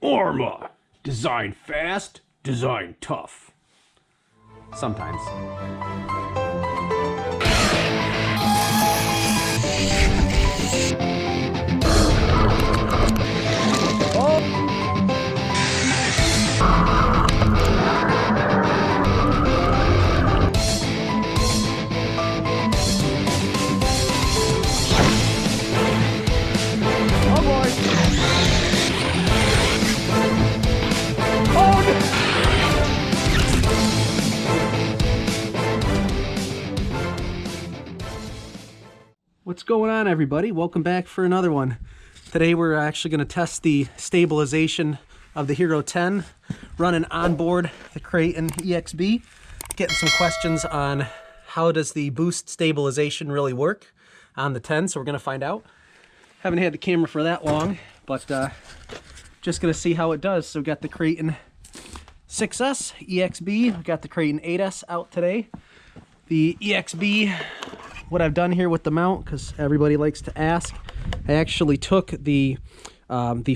Arrma. Design fast, design tough. Sometimes. What's going on, everybody? Welcome back for another one. Today we're actually going to test the stabilization of the Hero 10 running on board the Kraton EXB. Getting some questions on how does the boost stabilization really work on the 10, so we're going to find out. Haven't had the camera for that long, but just going to see how it does. So we got the Kraton 6S EXB, we got the Kraton 8S out today. The EXB, what I've done here with the mount, because everybody likes to ask, I actually took the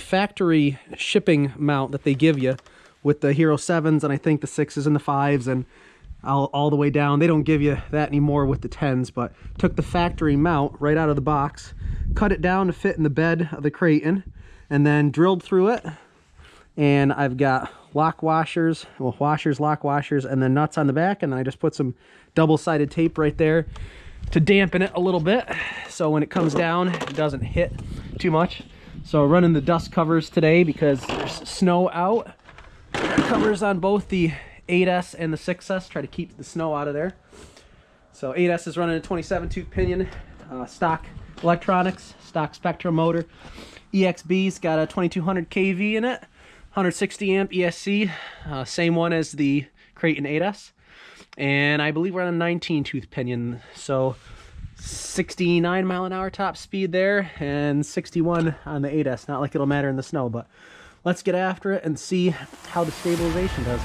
factory shipping mount that they give you with the Hero 7s and I think the 6s and the 5s and all the way down. They don't give you that anymore with the 10s, but took the factory mount right out of the box, cut it down to fit in the bed of the Kraton, and then drilled through it. And I've got lock washers, well, washers, lock washers, and then nuts on the back, and then I just put some double-sided tape right there to dampen it a little bit, so when it comes down it doesn't hit too much. So running the dust covers today because there's snow out. Covers on both the 8S and the 6S, try to keep the snow out of there. So 8S is running a 27 tooth pinion, stock electronics, stock Spectrum motor. EXB's got a 2200 kV in it, 160 amp ESC, same one as the Kraton 8S. And I believe we're on a 19 tooth pinion, so 69 mile an hour top speed there and 61 on the 8S. Not like it'll matter in the snow, but let's get after it and see how the stabilization does.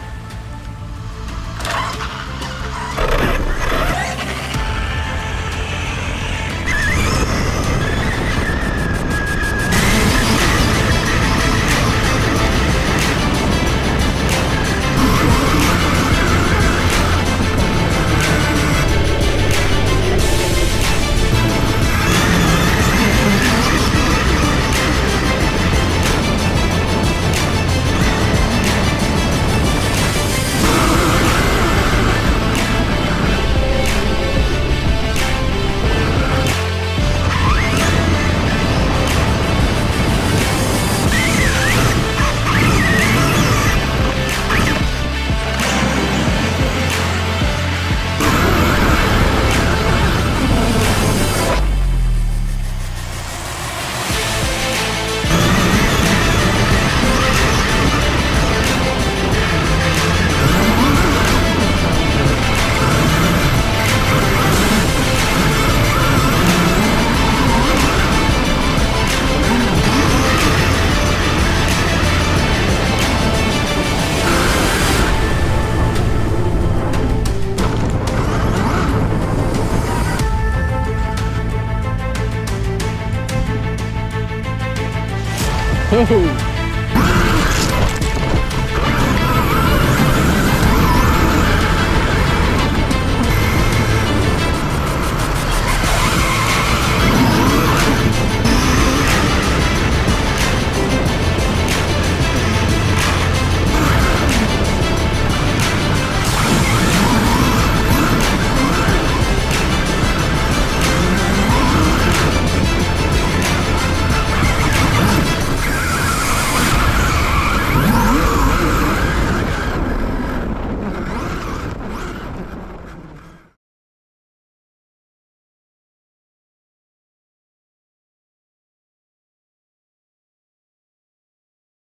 Oh.